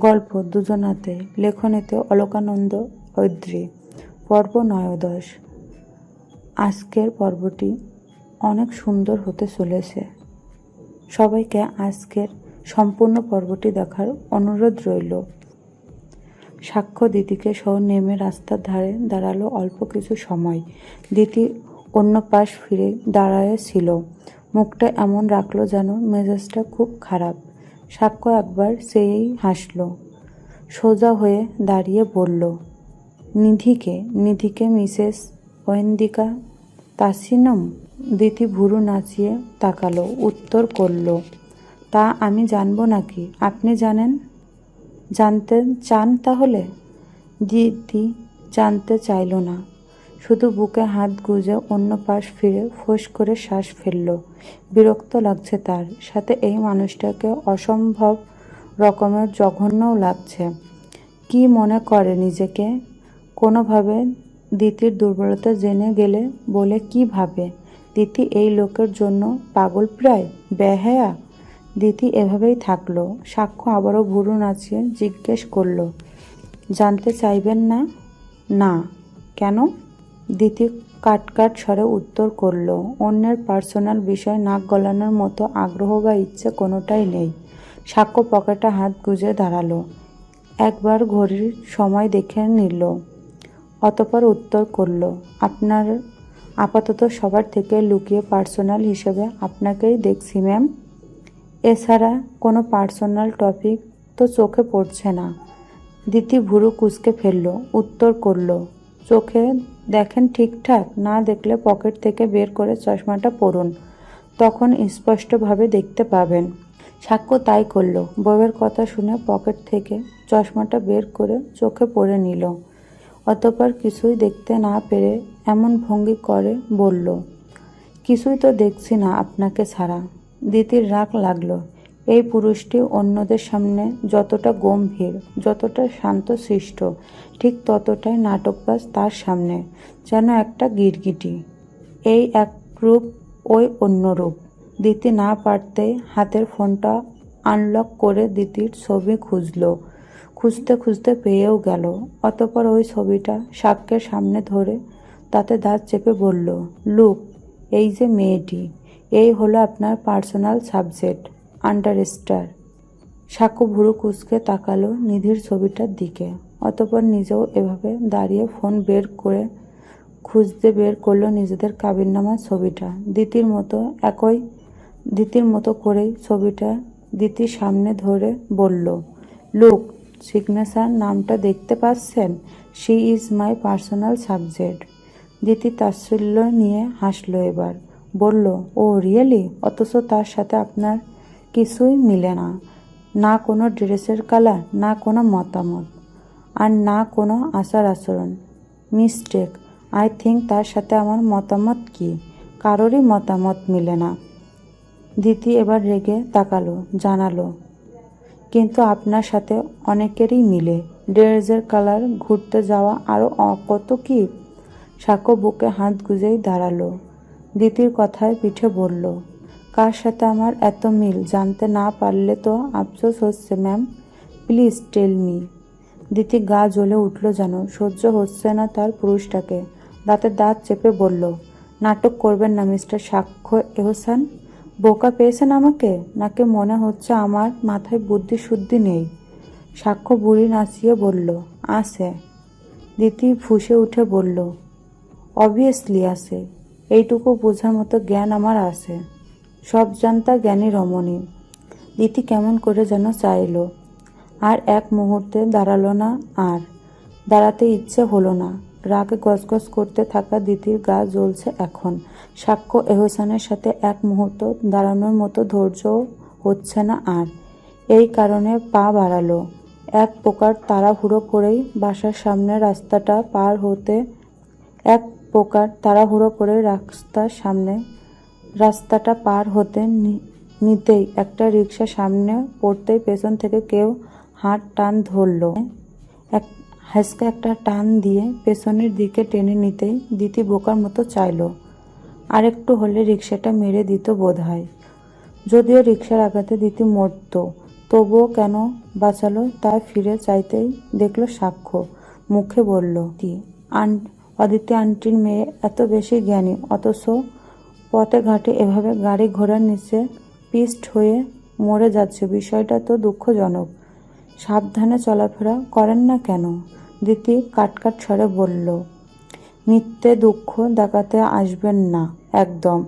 গল্প দুজনাতে, লেখনীতে অলকানন্দ ঐদ্রি। পর্ব 9-10। আজকের পর্বটি অনেক সুন্দর হতে চলেছে। সবাইকে আজকের সম্পূর্ণ পর্বটি দেখার অনুরোধ রইল। সাক্ষ্য দিদিকে সহ নেমে রাস্তার ধারে দাঁড়ালো অল্প কিছু সময়। দিদি অন্য পাশ ফিরে দাঁড়ায় ছিল। মুখটা এমন রাখলো যেন মেজাজটা খুব খারাপ। সাক্ষ্য একবার চেয়েই হাসল। সোজা হয়ে দাঁড়িয়ে বলল, নিধিকে মিসেস ঐন্দিকা তাসিনম? দিদি ভুরু নাচিয়ে তাকালো, উত্তর করল, তা আমি জানবো নাকি? আপনি জানতে চান তাহলে? দিদি জানতে চাইল না, শুধু বুকে হাত গুজে অন্য পাশ ফিরে ফোঁস করে শ্বাস ফেলল। বিরক্ত লাগছে তার, সাথে এই মানুষটাকে অসম্ভব রকমের জঘন্যও লাগছে। কি মনে করে নিজেকে? কোনোভাবে দিতির দুর্বলতা জেনে গেলে বলে কি ভাবে? দিতি এই লোকের জন্য পাগল প্রায় বেহায়া। দিতি এভাবেই থাকলো। সাক্ষ্য আবারও ভুরু নাচিয়ে জিজ্ঞেস করলো, জানতে চাইবেন না? না। কেন? দিতি কাটকাট স্বরে উত্তর করলো, অন্যের পার্সোনাল বিষয় নাক গলানোর মতো আগ্রহ বা ইচ্ছে কোনোটাই নেই। সাক্ষ্য পকেটে হাত গুজে দাঁড়ালো, একবার ঘড়ির সময় দেখে নিল, অতঃপর উত্তর করলো, আপনার আপাতত সবার থেকে লুকিয়ে পার্সোনাল হিসেবে আপনাকেই দেখছি ম্যাম। এছাড়া কোনো পার্সোনাল টপিক তো চোখে পড়ছে না। দিতি ভুরু কুঁচকে ফেলল, উত্তর করল, চোখে দেখেন ঠিকঠাক? না দেখলে পকেট থেকে বের করে চশমাটা পরুন, তখন স্পষ্টভাবে দেখতে পাবেন। সাক্ষ্য তাই করল। বউয়ের কথা শুনে পকেট থেকে চশমাটা বের করে চোখে পরে নিল। অতঃপর কিছুই দেখতে না পেরে এমন ভঙ্গি করে বলল, কিছুই তো দেখছি না আপনাকে ছাড়া। দিতির রাগ লাগলো। এই পুরুষটি অন্যদের সামনে যতটা গম্ভীর, যতটা শান্তশিষ্ট, ঠিক ততটাই নাটকবাজ তার সামনে, যেন একটা গিরগিটি। এই এক রূপ, ওই অন্য রূপ। দিতি না পারতেই হাতের ফোনটা আনলক করে দিতির ছবি খুঁজতে খুঁজতে পেয়েও গেল। অতঃপর ওই ছবিটা সাক্ষ্যের সামনে ধরে তাতে দাঁত চেপে বলল, লুক, এই যে মেয়েটি, এই হলো আপনার পার্সোনাল সাবজেক্ট, আন্ডারস্টার। সাক্ষ্য ভুরু কুঁচকে তাকালো নিধির ছবিটার দিকে। অতঃপর নিজেও এভাবে দাঁড়িয়ে ফোন বের করে খুঁজতে বের করলো নিজেদের কাবিননামার ছবিটা। দিতির মতো করেই ছবিটা দিতির সামনে ধরে বলল, লুক, সিগনেচার নামটা দেখতে পাচ্ছেন? She is my personal subject. দিতি তাচ্ছিল্য নিয়ে হাসলো এবার। বলল, ও রিয়েলি? অথচ তার সাথে আপনার কিছুই মিলে না। না কোনো ড্রেসের কালার, না কোনো মতামত, আর না কোনো আচার আচরণ। মিস্টেক। আই থিঙ্ক তার সাথে আমার মতামত কি? কারোরই মতামত মিলে না। দিতি এবার রেগে তাকালো, জানালো, কিন্তু আপনার সাথে অনেকেরই মিলে। ড্রেসের কালার, ঘুরতে যাওয়া, আরও কত কি। সাক্ষ্য বুকে হাত গুজেই দাঁড়ালো। দিতির কথায় পিঠে বলল, কার সাথে আমার এত মিল জানতে না পারলে তো আফসোস হচ্ছে ম্যাম। Please tell me. দিতি গা জ্বলে উঠল যেন, সহ্য হচ্ছে না তার পুরুষটাকে। দাঁতে দাঁত চেপে বলল, নাটক করবেন না মিস্টার সাক্ষ্য এহসান। বোকা পেয়েছেন আমাকে? নাকি মনে হচ্ছে আমার মাথায় বুদ্ধি শুদ্ধি নেই? সাক্ষ্য বুড়ি নাচিয়ে বলল, আছে। দিতি ফুঁসে উঠে বলল, অবভিয়াসলি আছে। এইটুকু বোঝার মতো জ্ঞান আমার আছে। সব জানতা জ্ঞানী রমণী। দিতি কেমন করে যেন চাইল, আর এক মুহূর্তে দাঁড়ালো না, আর দাঁড়াতে ইচ্ছে হলো না। রাগে গজগজ করতে থাকা দিতির গা জ্বলছে এখন। সাক্ষ্য এহসানের সাথে এক মুহূর্ত দাঁড়ানোর মতো ধৈর্য হচ্ছে না আর। এই কারণে পা বাড়ালো। এক প্রকার তাড়াহুড়ো করেই বাসার সামনে রাস্তাটা পার হতে নিতেই একটা রিকশা সামনে পড়তেই পেছন থেকে কেউ হাত টান ধরল। হ্যাঁচকা একটা টান দিয়ে পেছনের দিকে টেনে নিতেই দিতি বোকার মতো চাইল, আরেকটু হলে রিকশাটা মেরে দিত বোধহয়। যদিও রিকশার আঘাতে দিতি মরত, তবুও কেন বাঁচালো তা ফিরে চাইতেই দেখল সাক্ষ্য। মুখে বলল, অদিতি আন্টির মেয়ে এত বেশি জ্ঞানী, অথচ পথে ঘাটে এভাবে গাড়ি ঘোড়ার নিচে পিষ্ট হয়ে মরে যাচ্ছে। বিষয়টা তো দুঃখজনক। সাবধানে চলাফেরা করেন না কেন? দিতি কাটকাট স্বরে বলল, মিথ্যে দুঃখ দেখাতে আসবেন না একদম।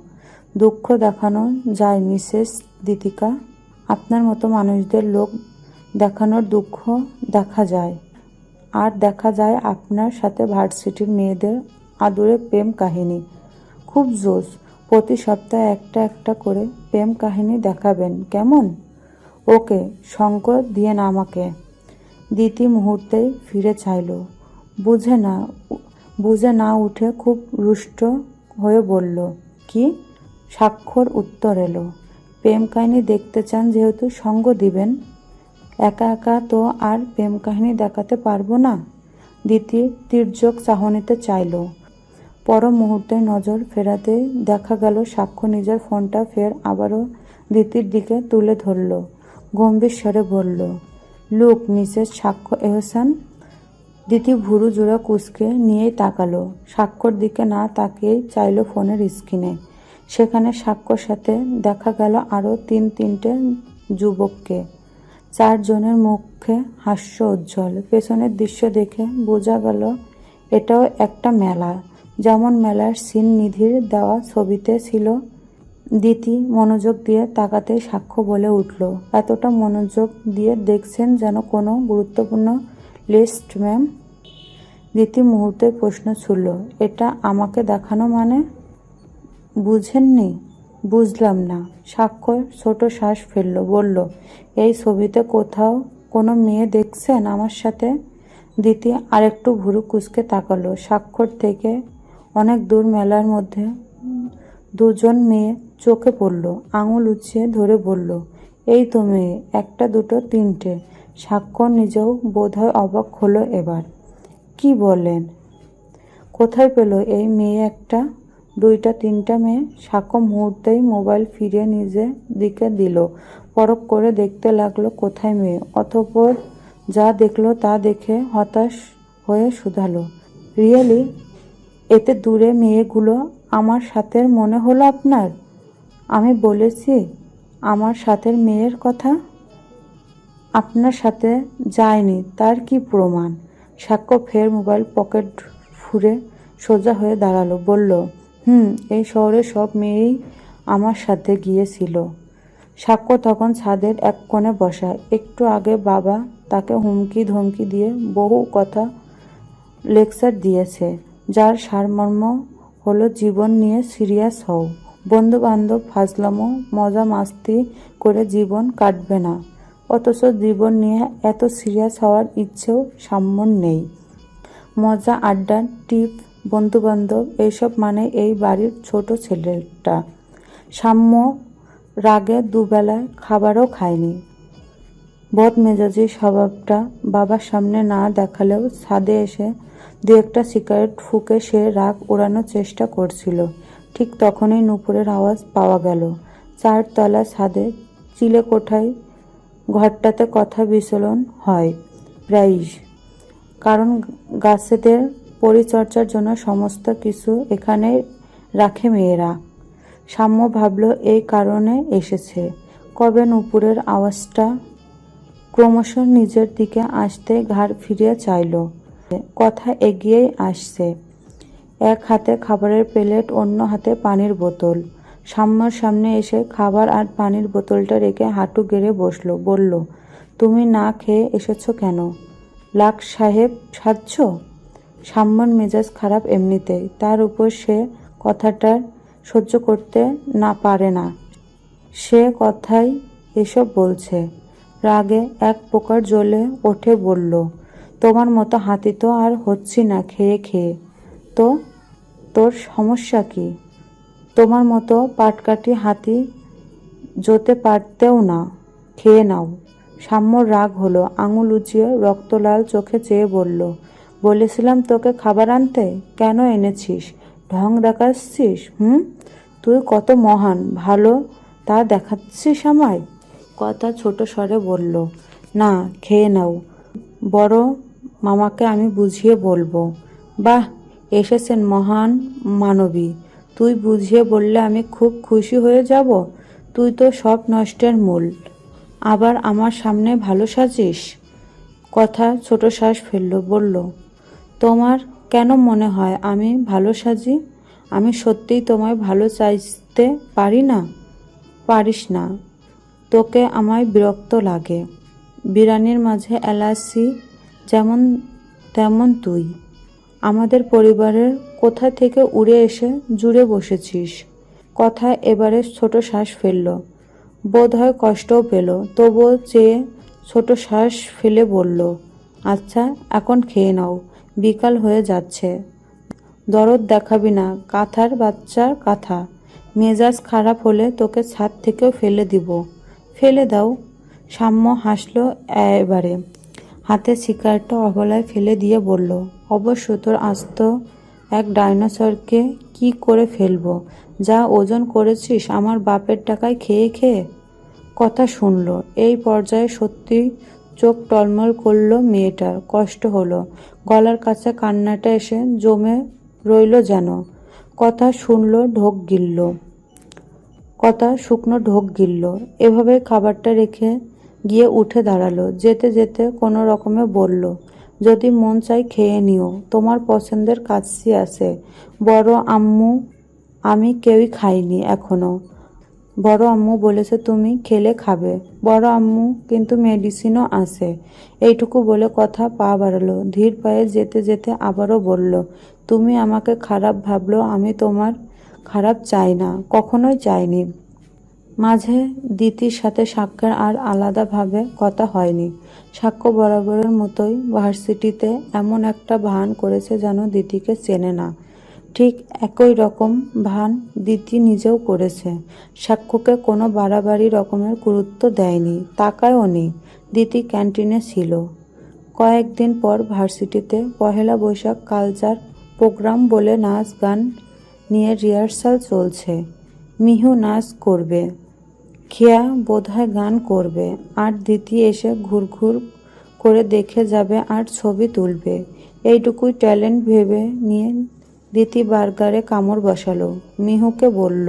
দুঃখ দেখানো যায় মিসেস দিতিকা। আপনার মতো মানুষদের লোক দেখানোর দুঃখ দেখা যায়। আর দেখা যায় আপনার সাথে ভার্সিটির মেয়েদের আদুরে প্রেম কাহিনী। খুব জোশ। প্রতি সপ্তাহে একটা একটা করে প্রেম কাহিনী দেখাবেন, কেমন? ওকে, সঙ্গ দিয়েন আমাকে। দিতি মুহূর্তেই ফিরে চাইল। বুঝে না উঠে খুব রুষ্ট হয়ে বলল, কি? সাক্ষর উত্তর এলো, প্রেম কাহিনী দেখতে চান যেহেতু সঙ্গ দিবেন। একা একা তো আর প্রেম কাহিনী দেখাতে পারবো না। দিতি তির্যক চাহনিতে চাইল। পর মুহূর্তে নজর ফেরাতে দেখা গেল সাক্ষ্য নিজের ফোনটা ফের আবারও দিতির দিকে তুলে ধরল। গম্ভীর স্বরে বলল, লুক মিসেস সাক্ষ্য এহসান। দিতি ভুরু জোড়া কুঁচকে নিয়েই তাকালো। সাক্ষ্যর দিকে না তাকিয়েই চাইল ফোনের স্ক্রিনে। সেখানে সাক্ষ্যর সাথে দেখা গেল আরও তিনটে যুবককে। চারজনের মুখে হাস্য উজ্জ্বল। পেছনের দৃশ্য দেখে বোঝা গেল এটাও একটা মেলা। যেমন মেলার সিন নিধির দেওয়া ছবিতে ছিল। দিতি মনোযোগ দিয়ে তাকাতেই সাক্ষ্য বলে উঠল, এতটা মনোযোগ দিয়ে দেখছেন যেন কোনো গুরুত্বপূর্ণ লিস্ট, ম্যাম। দিতি মুহূর্তে প্রশ্ন ছুড়ল, এটা আমাকে দেখানো মানে? বুঝেননি? বুঝলাম না। সাক্ষ্য ছোট শ্বাস ফেলল, বলল, এই ছবিতে কোথাও কোনো মেয়ে দেখছেন আমার সাথে? দিতি আরেকটু ভুরু কুঁচকে তাকালো। স্বাক্ষর থেকে অনেক দূর মেলার মধ্যে দুজন মেয়ে চোখে পড়ল। আঙুল উঁচিয়ে ধরে বলল, এই তো মেয়ে, একটা দুটো তিনটে। স্বাক্ষর নিজেও বোধহয় অবাক হলো এবার। কি বলেন? কোথায় পেল এই মেয়ে একটা, দুইটা, তিনটা মেয়ে? সাক্ষ্য মুহূর্তেই মোবাইল ফিরিয়ে নিজের দিকে দিল। পরখ করে দেখতে লাগলো কোথায় মেয়ে। অতঃপর যা দেখলো তা দেখে হতাশ হয়ে শুধালো, রিয়েলি? এতে দূরে মেয়েগুলো আমার সাথের মনে হলো আপনার? আমি বলেছি আমার সাথের মেয়ের কথা। আপনার সাথে যায়নি তার কি প্রমাণ? সাক্ষ্য ফের মোবাইল পকেট ফুঁড়ে সোজা হয়ে দাঁড়ালো, বলল, এই শহরের সব মেয়েই আমার সাথে গিয়েছিল। সাক্ষ্য তখন ছাদের এক কোণে বসা। একটু আগে বাবা তাকে হুমকি ধমকি দিয়ে বহু কথা লেকচার দিয়েছে, যার সারমর্ম হলো জীবন নিয়ে সিরিয়াস হও। বন্ধু বান্ধব ফাজলামো মজা মাস্তি করে জীবন কাটবে না। অথচ জীবন নিয়ে এত সিরিয়াস হওয়ার ইচ্ছেও সাম্যর নেই। মজা, আড্ডা, টিপ, বন্ধু বান্ধব এইসব মানে এই বাড়ির ছোট ছেলেটা। সাম্য রাগে দুবেলায় খাবারও খায়নি। বদমেজাজি স্বভাবটা বাবার সামনে না দেখালেও ছাদে এসে দু একটা সিগারেট ফুঁকে সে রাগ ওড়ানোর চেষ্টা করছিল। ঠিক তখনই নুপুরের আওয়াজ পাওয়া গেল। 4 তলা ছাদে চিলেকোঠায় ঘরটাতে কথা বিচলন হয় প্রায়ই। কারণ গাছেদের পরিচর্যার জন্য সমস্ত কিছু এখানে রাখে মেয়েরা। সাম্য ভাবল এই কারণে এসেছে। কবে নুপুরের আওয়াজটা ক্রমশ নিজের দিকে আসতে ঘাড় ফিরিয়ে চাইল। কথা এগিয়েই আসছে। এক হাতে খাবারের প্লেট, অন্য হাতে পানির বোতল। সাম্যর সামনে এসে খাবার আর পানির বোতলটা রেখে হাঁটু গেড়ে বসল। বলল, তুমি না খেয়ে এসেছ কেন? লাট সাহেব সাজছ? সাম্যর মেজাজ খারাপ এমনিতেই, তার উপর সে কথাটা সহ্য করতে না পারে না। সে কথাই এসব বলছে। রাগে এক প্রকার জ্বলে ওঠে, বলল, তোমার মতো হাতি তো আর হচ্ছি না খেয়ে খেয়ে। তো তোর সমস্যা কি? তোমার মতো পাটকাঠি হাতি জোতে পারতেও না, খেয়ে নাও। সাম্যর রাগ হলো। আঙুল উঁচিয়ে রক্তলাল চোখে চেয়ে বলল, বলেছিলাম তোকে খাবার আনতে, কেন এনেছিস? ঢং দেখাচ্ছিস? তুই কত মহান, ভালো তা দেখাচ্ছিস আমায়? কথা ছোট স্বরে বলল, না, খেয়ে নাও, বড় মামাকে আমি বুঝিয়ে বলবো। বাহ, এসেছেন মহান মানবী। তুই বুঝিয়ে বললে আমি খুব খুশি হয়ে যাব। তুই তো সব নষ্টের মূল, আবার আমার সামনে ভালো সাজিস। কথা ছোট শ্বাস ফেলল, বলল, তোমার কেন মনে হয় আমি ভালো সাজি? আমি সত্যিই তোমায় ভালো চাইতে পারি না? পারিস না। তোকে আমায় বিরক্ত লাগে। বিরানির মাঝে এলাচি যেমন তেমন তুই। আমাদের পরিবারের কোথা থেকে উড়ে এসে জুড়ে বসেছিস। কথা এবারে ছোট শ্বাস ফেলল, বোধ হয় কষ্টও পেল, তবুও চেয়ে ছোট শ্বাস ফেলে বলল, আচ্ছা, এখন খেয়ে নাও, বিকাল হয়ে যাচ্ছে। দরদ দেখাবি না, কাঁথার বাচ্চার কাঁথা। মেজাজ খারাপ হলে তোকে ছাদ থেকেও ফেলে দিব। ফেলে দাও। সাম্য হাসল এবারে, হাতে সিগারেটটা অবলায় ফেলে দিয়ে বলল, অবশ্য তোর আস্ত এক ডাইনোসরকে কি করে ফেলবো? যা ওজন করেছিস আমার বাপের টাকায় খেয়ে খেয়ে। কথা শুনল। এই পর্যায়ে সত্যি চোখ টলমল করল মেয়েটার, কষ্ট হলো। গলার কাছে কান্নাটা এসে জমে রইল যেন। কথা শুনল, ঢোক গিলল। কথা শুকনো ঢোক গিলল। এভাবে খাবারটা রেখে গিয়ে উঠে দাঁড়ালো। যেতে যেতে কোনো রকমে বলল, যদি মন চাই খেয়ে নিও, তোমার পছন্দের কাচ্চি আছে। বড় আম্মু আমি কেউই খাইনি এখনো। বড় আম্মু বলেছে তুমি খেলে খাবে। বড় আম্মু কিন্তু মেডিসিনও আছে। এইটুকু বলে কথা পা বাড়ালো। ধীর পায়ে যেতে যেতে আবারও বলল, তুমি আমাকে খারাপ ভাবলো, আমি তোমার খারাপ চাই না, কখনোই চাইনি। মাঝে দিতির সাথে সাক্ষ্যের আর আলাদাভাবে কথা হয়নি। সাক্ষ্য বরাবরের মতোই ভার্সিটিতে এমন একটা ভান করেছে যেন দিতিকে চেনে না। ঠিক একই রকম ভান দিতি নিজেও করেছে। সাক্ষ্যকে কোনো বাড়াবাড়ি রকমের গুরুত্ব দেয়নি, তাকায়ও নি। দিতি ক্যান্টিনে ছিল। কয়েকদিন পর ভার্সিটিতে পহেলা বৈশাখ কালচার প্রোগ্রাম বলে নাচ গান নিয়ে রিহার্সাল চলছে। মিহু নাচ করবে, খেয়া বোধহয় গান করবে, আর দিতি এসে ঘুরঘুর করে দেখে যাবে আর ছবি তুলবে। এইটুকুই ট্যালেন্ট ভেবে নিয়ে দিতি বার্গারে কামড় বসালো। মিহুকে বলল,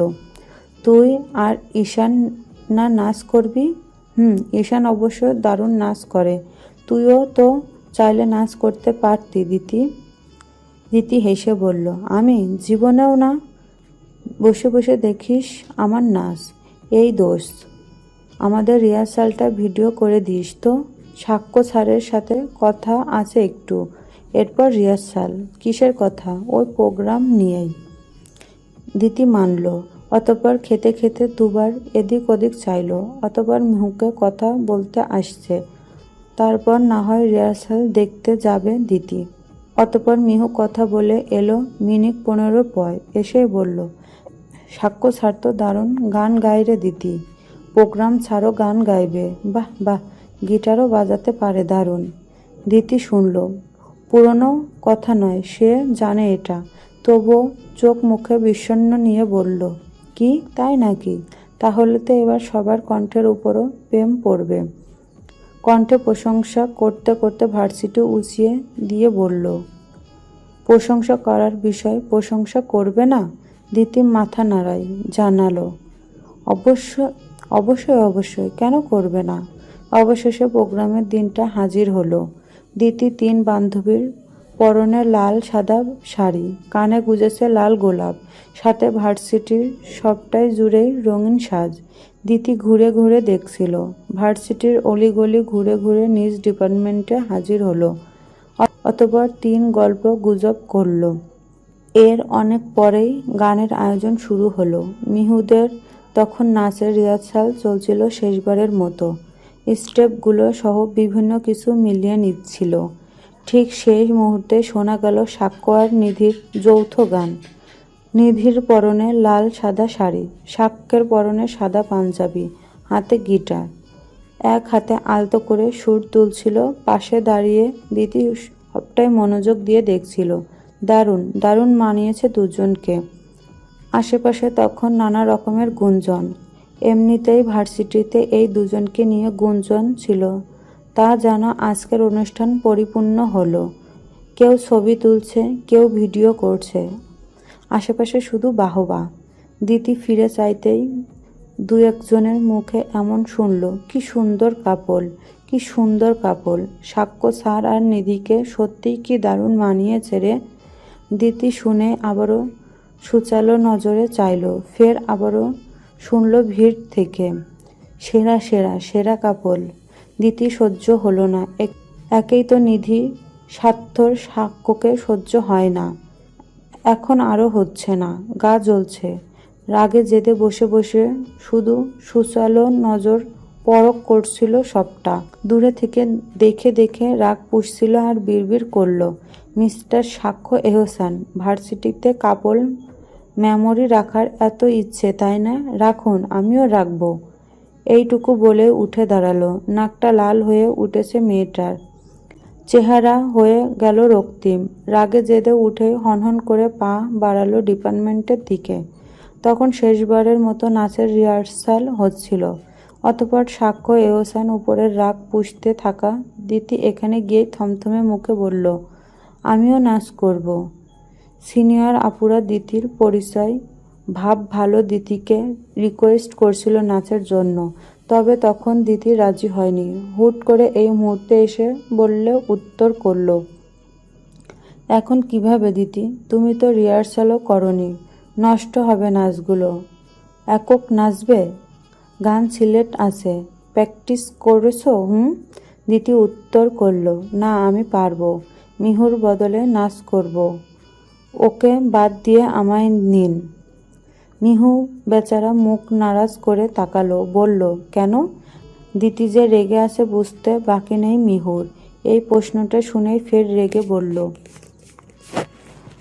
তুই আর ঈশান না নাচ করবি? ঈশান অবশ্য দারুণ নাচ করে। তুইও তো চাইলে নাচ করতে পারতি দিতি। দিতি হেসে বলল, আমি জীবনেও না। বসে বসে দেখিস আমার নাচ। এই দোষ, আমাদের রিহার্সালটা ভিডিও করে দিস তো। সাক্ষ্য স্যারের সাথে কথা আছে একটু, এরপর রিহার্সাল। কিসের কথা? ওই প্রোগ্রাম নিয়েই। দিতি মানল। অতঃপর খেতে খেতে দুবার এদিক ওদিক চাইল। অতঃপর মিহুকে কথা বলতে আসছে, তারপর না হয় রিহার্সাল দেখতে যাবে দিতি। অতঃপর মিহু কথা বলে এলো মিনিট 15 পর। এসেই বলল, সাক্ষ্য স্যার তো দারুণ গান গাইরে দিতি। প্রোগ্রাম ছাড়ো গান গাইবে? বাহ বাহ, গিটারও বাজাতে পারে, দারুণ। দিতি শুনল। পুরনো কথা নয়, সে জানে এটা। তবুও চোখ মুখে বিষণ্ণ নিয়ে বলল, কি তাই নাকি? তাহলে তো এবার সবার কণ্ঠের উপরও প্রেম পড়বে। কণ্ঠে প্রশংসা করতে করতে ভার্সিটি উঁচিয়ে দিয়ে বলল, প্রশংসা করার বিষয়, প্রশংসা করবে না? দিতি মাথা নাড়াই জানালো, অবশ্যই অবশ্যই, কেন করবে না। অবশেষে প্রোগ্রামের দিনটা হাজির হলো। দিতি 3 বান্ধবীর পরনে লাল সাদা শাড়ি, কানে গুজেছে লাল গোলাপ, সাথে ভার্সিটির সবটাই জুড়েই রঙিন সাজ। দিতি ঘুরে ঘুরে দেখছিল। ভার্সিটির অলিগলি ঘুরে ঘুরে নিজ ডিপার্টমেন্টে হাজির হলো। অতঃপর 3 গল্প গুজব করল। এর অনেক পরেই গানের আয়োজন শুরু হলো। মিহুদের তখন নাচের রিহার্সাল চলছিল শেষবারের মতো। স্টেপগুলো সহ বিভিন্ন কিছু মিলিয়ে নিচ্ছিল। ঠিক সেই মুহূর্তে শোনা গেল সাক্ষ্য আর নিধির যৌথ গান। নিধির পরনে লাল সাদা শাড়ি, সাক্ষ্যের পরনে সাদা পাঞ্জাবি, হাতে গিটার। এক হাতে আলতো করে সুর তুলছিল। পাশে দাঁড়িয়ে দিতি সবটাই মনোযোগ দিয়ে দেখছিল। দারুণ দারুণ মানিয়েছে দুজনকে। আশেপাশে তখন নানা রকমের গুঞ্জন। এমনিতেই ভার্সিটিতে এই দুজনকে নিয়ে গুঞ্জন ছিল, তা যেন আজকের অনুষ্ঠান পরিপূর্ণ হলো। কেউ ছবি তুলছে, কেউ ভিডিও করছে, আশেপাশে শুধু বাহবা। দিতি ফিরে চাইতেই দু একজনের মুখে এমন শুনল, কি সুন্দর কাপল, কি সুন্দর কাপল। সাক্ষ্য স্যার আর নিধিকে সত্যিই কি দারুণ মানিয়েছে রে। দিতি শুনে আবারও সুচালো নজরে চাইল, ফের আবারও শুনল ভিড় থেকে, সেরা সেরা সেরা কাপল। দিতি সহ্য হলো না। একেই তো নিধি স্বার্থর সাক্ষ্যকে সহ্য হয় না, এখন আরও হচ্ছে না। গা জ্বলছে, রাগে জেদে বসে বসে শুধু সুচালো নজর পরখ করছিল সবটা। দূরে থেকে দেখে দেখে রাগ পুষছিল আর বিড়বিড় করলো, মিস্টার সাক্ষ্য এহসান, ভার্সিটিতে কাপল মেমোরি রাখার এত ইচ্ছে তাই না? রাখুন, আমিও রাখবো। এইটুকু বলে উঠে দাঁড়ালো। নাকটা লাল হয়ে উঠেছে মেয়েটার, চেহারা হয়ে গেল রক্তিম। রাগে জেদে উঠে হনহন করে পা বাড়ালো ডিপার্টমেন্টের দিকে। তখন শেষবারের মতো নাচের রিহার্সাল হচ্ছিল। অতঃপর সাক্ষ্য এহসান উপরের রাগ পুষতে থাকা দিতি এখানে গিয়ে থমথমে মুখে বলল, আমিও নাচ করব। সিনিয়র আপুরা দিতির পরিচয় ভাব ভালো দিতিকে রিকোয়েস্ট করছিল নাচের জন্য, তবে তখন দিতি রাজি হয়নি। হুট করে এই মুহূর্তে এসে বললে উত্তর করল, এখন কিভাবে দিতি, তুমি তো রিহার্সালও করনি, নষ্ট হবে নাচগুলো। একক নাচবে? গান সিলেক্ট আছে, প্র্যাকটিস করেছো? দিতি উত্তর করল, না আমি পারবো, মিহুর বদলে নাচ করব, ওকে বাদ দিয়ে আমায় নিন। মিহু বেচারা মুখ নারাজ করে তাকালো, বলল, কেন? দিতি যে রেগে আছে বুঝতে বাকি নেই মিহুর। এই প্রশ্নটা শুনেই ফের রেগে বলল,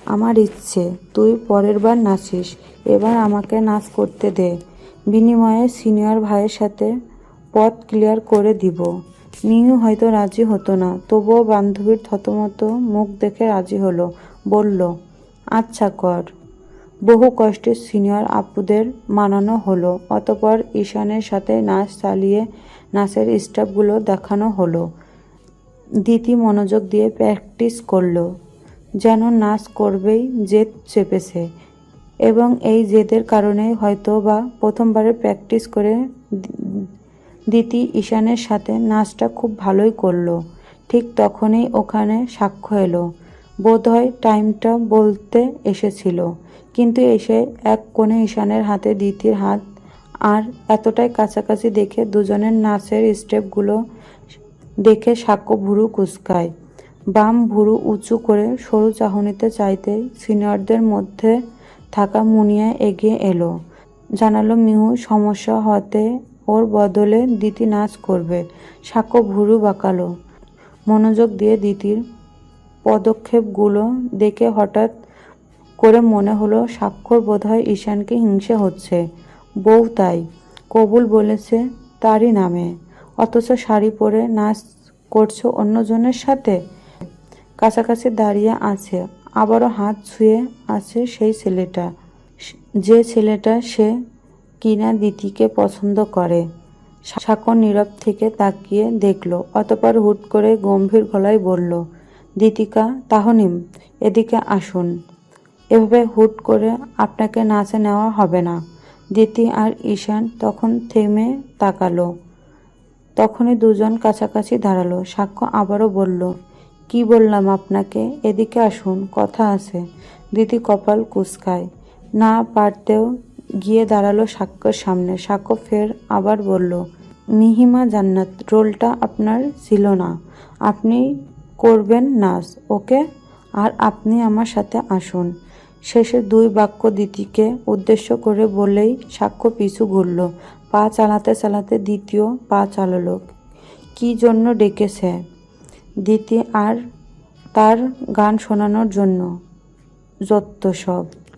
আমার ইচ্ছে তুই পরের বার নাচিস, এবার আমাকে নাচ করতে দে, বিনিময়ে সিনিয়র ভাইয়ের সাথে পথ ক্লিয়ার করে দিব। মিহু হয়তো রাজি হতো না, তবুও বান্ধবীর থতমত মুখ দেখে রাজি হলো, বলল, আচ্ছা কর। বহু কষ্টে সিনিয়র আপুদের মানানো হলো। অতঃপর ঈশানের সাথে নাচ চালিয়ে নাচের স্টেপগুলো দেখানো হলো। দিতি মনোযোগ দিয়ে প্র্যাকটিস করলো, যেন নাচ করবেই জেদ চেপেছে, এবং এই জেদের কারণেই হয়তো বা প্রথমবারে প্র্যাকটিস করে দিতি ঈশানের সাথে নাচটা খুব ভালোই করলো। ঠিক তখনই ওখানে সাক্ষ্য এলো। বোধহয় টাইমটা বলতে এসেছিল, কিন্তু এসে এক কোণে ঈশানের হাতে দিতির হাত, আর এতটাই কাছাকাছি দেখে দুজনের নাচের স্টেপগুলো দেখে সাক্ষ্য ভুরু কুঁচকায়। বাম ভুরু উঁচু করে সরু চাহনিতে চাইতে সিনিয়রদের মধ্যে থাকা মুনিয়া এগিয়ে এলো, জানালো মিহু সমস্যা হতে ওর বদলে দিতি নাচ করবে। সাক্ষ্য ভুরু বাঁকালো, মনোযোগ দিয়ে দিতির পদক্ষেপগুলো দেখে হঠাৎ করে মনে হলো সাক্ষর বোধহয় ঈশানকে হিংসে হচ্ছে। বউ তাই কবুল বলেছে তারই নামে, অথচ শাড়ি পরে নাচ করছো অন্যজনের সাথে। কাছাকাছি দাঁড়িয়ে আছে, আবারও হাত ছুঁয়ে আছে সেই ছেলেটা, যে ছেলেটা সে কিনা দিতিকে পছন্দ করে। সাক্ষ্য নীরব থেকে তাকিয়ে দেখল, অতঃপর হুট করে গম্ভীর গলায় বলল, দিতিকা তাহনিম, এদিকে আসুন। এভাবে হুট করে আপনাকে নাচে নেওয়া হবে না। দিতি আর ঈশান তখন থেমে তাকালো। তখনই দুজন কাছাকাছি দাঁড়ালো। সাক্ষ্য আবারও বলল, কি বললাম আপনাকে, এদিকে আসুন, কথা আছে। দিতি কপাল কুঁচকায়, না পারতেও গিয়ে দাঁড়ালো সাক্ষ্যের সামনে। সাক্ষ্য ফের আবার বলল, মিহিমা জান্নাত রোলটা আপনার ছিল না, আপনি করবেন নাচ, ওকে? আর আপনি আমার সাথে আসুন। শেষে দুই বাক্য দিতিকে উদ্দেশ্য করে বলেই সাক্ষ্য পিছু ঘুরল। পা চালাতে চালাতে দ্বিতীয় পা চালালো। কি জন্য ডেকেছে? দিতি আর তার গান শোনানোর জন্য। যত সব।